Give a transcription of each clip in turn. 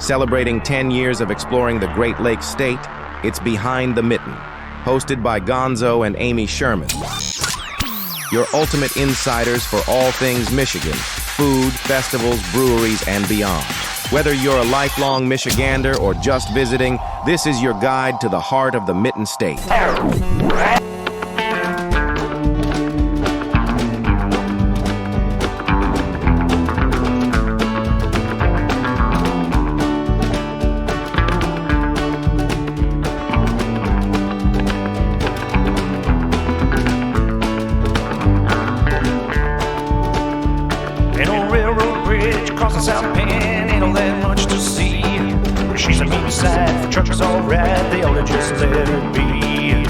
Celebrating 10 years of exploring the Great Lakes state, it's Behind the Mitten, hosted by Gonzo and Amy Sherman. Your ultimate insiders for all things Michigan, food, festivals, breweries, and beyond. Whether you're a lifelong Michigander or just visiting, this is your guide to the heart of the Mitten State. Truck's alright, they ought to just let her be.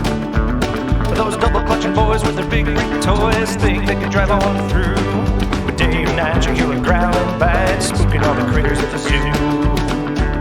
But those double-clutching boys with their big rig toys think they can drive on through. But day and night you hear a growling bite, spooking all the critters at the zoo.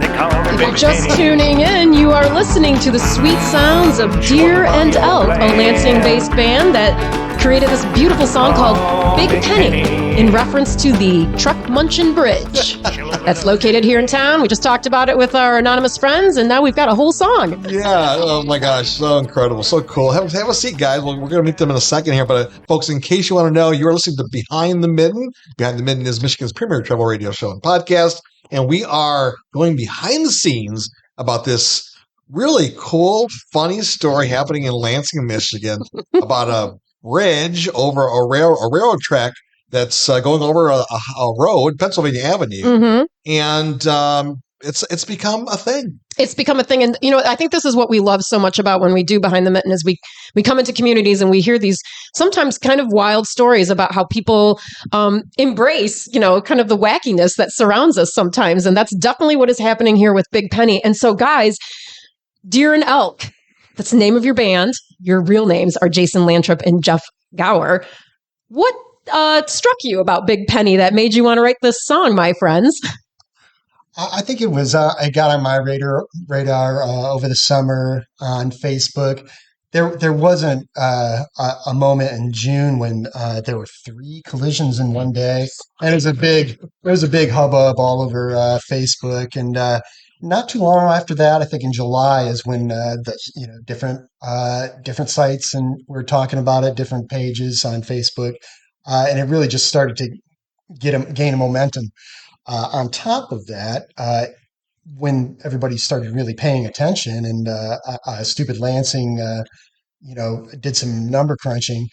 They call her Baby Just Penny. tuning in, you are listening to the sweet sounds of Deer Elk, a Lansing-based band that created this beautiful song called Big Penny in reference to the Truck Munching Bridge that's located here in town. We just talked about it with our anonymous friends, and now we've got a whole song. Yeah, oh my gosh, so incredible, so cool. Have a seat, guys. We're going to meet them in a second here, but folks, in case you want to know, you're listening to Behind the Mitten. Behind the Mitten is Michigan's premier travel radio show and podcast, and we are going behind the scenes about this really cool, funny story happening in Lansing, Michigan, about a bridge over a railroad track that's going over a road, Pennsylvania Avenue, Mm-hmm. and it's become a thing. It's become a thing. And, you know, I think this is what we love so much about when we do Behind the Mitten is we come into communities and we hear these sometimes kind of wild stories about how people embrace, you know, kind of the wackiness that surrounds us sometimes. And that's definitely what is happening here with Big Penny. And so, guys, Deer Elk, that's the name of your band. Your real names are Jason Lantrip and Jeff Gower. What struck you about Big Penny that made you want to write this song, my friends? I think it was, I got on my radar over the summer on Facebook. There wasn't a moment in June when there were 3 collisions in one day, and it was a big hubbub all over Facebook. And not too long after that, I think in July is when different sites and we're talking about it, different pages on Facebook, and it really just started to gain a momentum. On top of that, when everybody started really paying attention and Stupid Lansing, did some number crunching,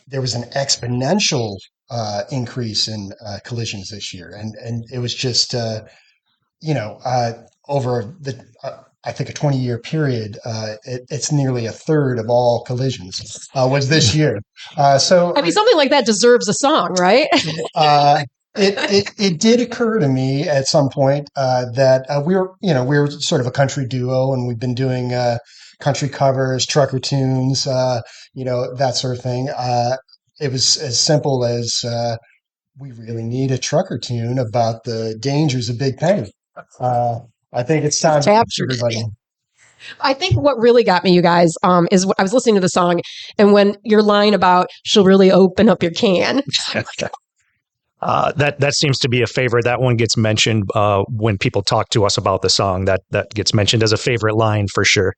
there was an exponential increase in collisions this year. And it was just, over I think a 20-year period, it's nearly a third of all collisions was this year. So I mean, something like that deserves a song, right? It did occur to me at some point that we're sort of a country duo, and we've been doing country covers, trucker tunes, that sort of thing. It was as simple as we really need a trucker tune about the dangers of Big Penny. I think it's time to capture everybody. I think what really got me, you guys, is I was listening to the song, and when your line about she'll really open up your can. That seems to be a favorite. That one gets mentioned when people talk to us about the song. That gets mentioned as a favorite line for sure.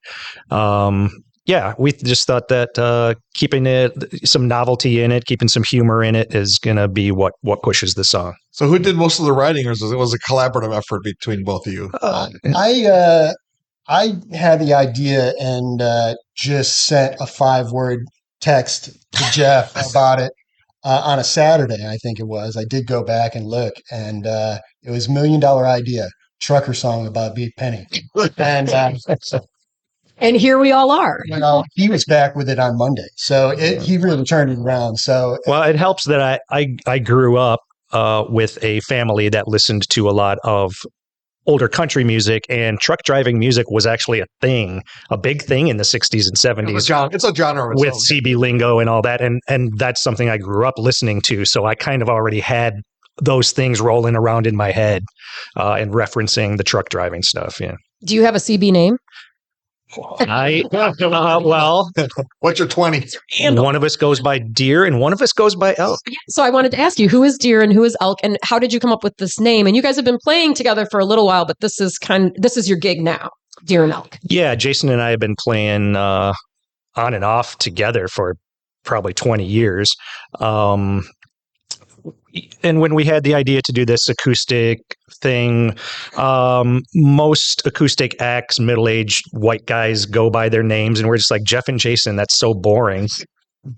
We just thought that keeping some novelty in it, keeping some humor in it is going to be what pushes the song. So who did most of the writing, or was it a collaborative effort between both of you? I had the idea and just sent a 5-word text to Jeff about it. On a Saturday, I think it was. I did go back and look, and it was $1 million idea, trucker song about Big Penny. And here we all are. He was back with it on Monday, so he really turned it around. So, well, it helps that I grew up with a family that listened to a lot of older country music, and truck driving music was actually a big thing in the 60s and 70s. It's a genre of its with own. CB lingo and all that. And that's something I grew up listening to. So I kind of already had those things rolling around in my head and referencing the truck driving stuff. Yeah. Do you have a CB name? Well, What's your 20? one of us goes by Deer and one of us goes by Elk. So I wanted to ask you, who is Deer and who is Elk, and how did you come up with this name? And you guys have been playing together for a little while, but this is your gig now, Deer and Elk. Yeah, Jason and I have been playing on and off together for probably 20 years. And when we had the idea to do this acoustic thing, most acoustic acts, middle-aged white guys go by their names, and we're just like, Jeff and Jason, that's so boring.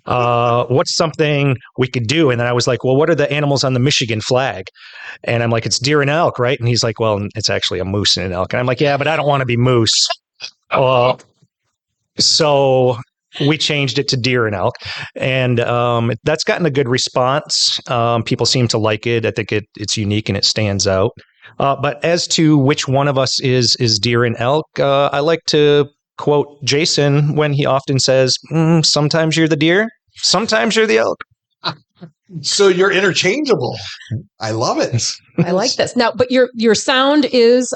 What's something we could do? And then I was like, well, what are the animals on the Michigan flag? And I'm like, it's deer and elk, right? And he's like, well, it's actually a moose and an elk. And I'm like, yeah, but I don't want to be moose. So we changed it to deer and elk, and that's gotten a good response. People seem to like it. I think it's unique and it stands out. But as to which one of us is deer and elk, I like to quote Jason when he often says, sometimes you're the deer, sometimes you're the elk. So you're interchangeable. I love it. I like this. Now, but your sound is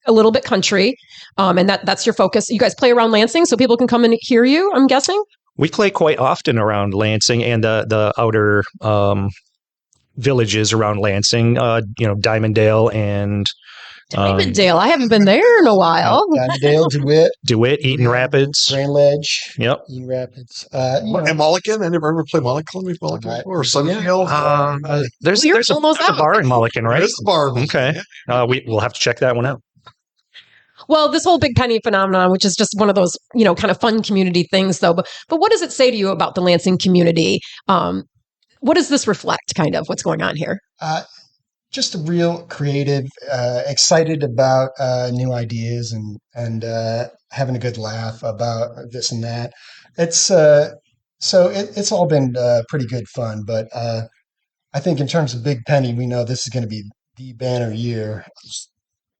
a little bit country, and that's your focus. You guys play around Lansing, so people can come and hear you, I'm guessing? We play quite often around Lansing and the outer villages around Lansing, Diamonddale and... Diamonddale. I haven't been there in a while. Diamonddale, DeWitt, Eaton Rapids. Grand Ledge. Yep. Eaton Rapids. And Mulligan? I never play Mulligan or Sunfield? There's almost a bar in Mulligan, right? There's the bar. Okay. We'll have to check that one out. Well, this whole Big Penny phenomenon, which is just one of those, kind of fun community things, though. But what does it say to you about the Lansing community? What does this reflect, kind of, what's going on here? Just a real creative, excited about new ideas and having a good laugh about this and that. It's it's all been pretty good fun. But I think in terms of Big Penny, we know this is going to be the banner year.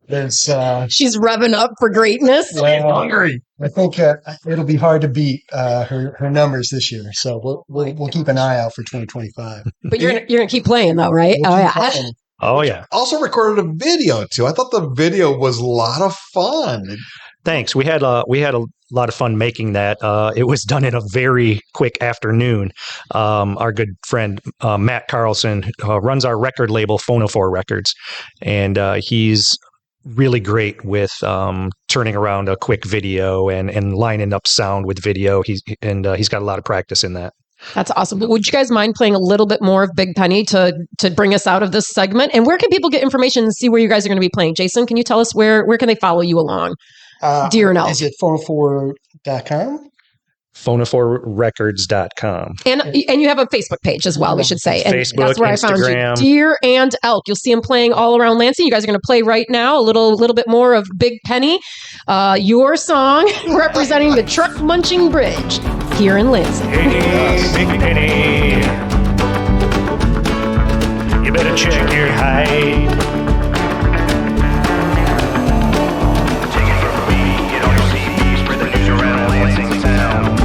She's revving up for greatness. Well, I think it'll be hard to beat her numbers this year. So we'll keep an eye out for 2025. But you're gonna keep playing though, right? Oh yeah. Also recorded a video too. I thought the video was a lot of fun. Thanks. We had a lot of fun making that. It was done in a very quick afternoon. Our good friend Matt Carlson runs our record label Phonophore Records, and he's really great with turning around a quick video and lining up sound with video. He's got a lot of practice in that. That's awesome. Would you guys mind playing a little bit more of Big Penny to bring us out of this segment? And where can people get information and see where you guys are going to be playing? Jason, can you tell us where can they follow you along? Deer and Elk. Is it phonophore.com? Phonophorerecords.com. And you have a Facebook page as well, we should say. And Facebook, that's where Instagram. I found you. Deer and Elk. You'll see them playing all around Lansing. You guys are going to play right now a little bit more of Big Penny, your song representing the Truck Munching Bridge here in Lansing. Hey, Big Penny, you better check your height. Take it from me, get on your CB, spread the news around Lansing town.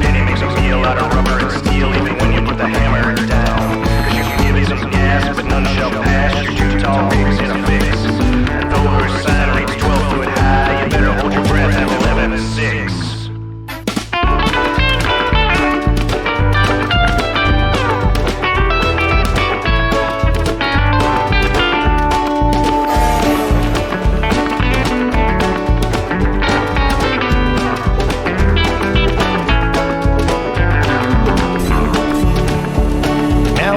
Penny makes a meal out of rubber and steel, even when you put the hammer down. 'Cause you can give it some gas, but none shall pass. You're too tall, pigs in a fix. And though her sign reads 12 foot high, you better hold your breath at 11-6.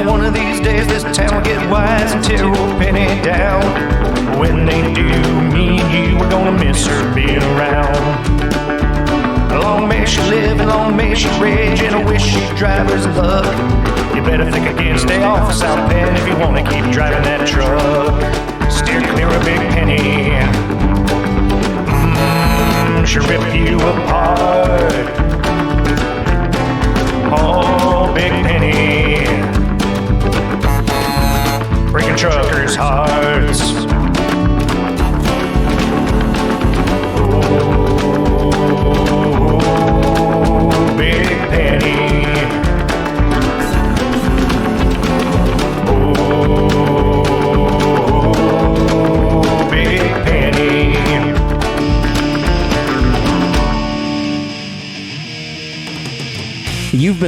One of these days this town will get wise and tear old Penny down. When they do, me and you are gonna miss her being around. Long may she live and long may she rage, and I wish she'd drive her luck. You better think again, stay off of South Penn if you wanna keep driving that truck. Steer clear of Big Penny. She'll rip you apart. Oh, Big Penny, breaking truckers' hearts. Oh, Big Penny. Oh, Big Penny.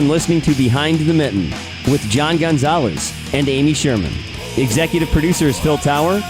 been listening to Behind the Mitten with John Gonzalez and Amy Sherman. Executive producer is Phil Tower.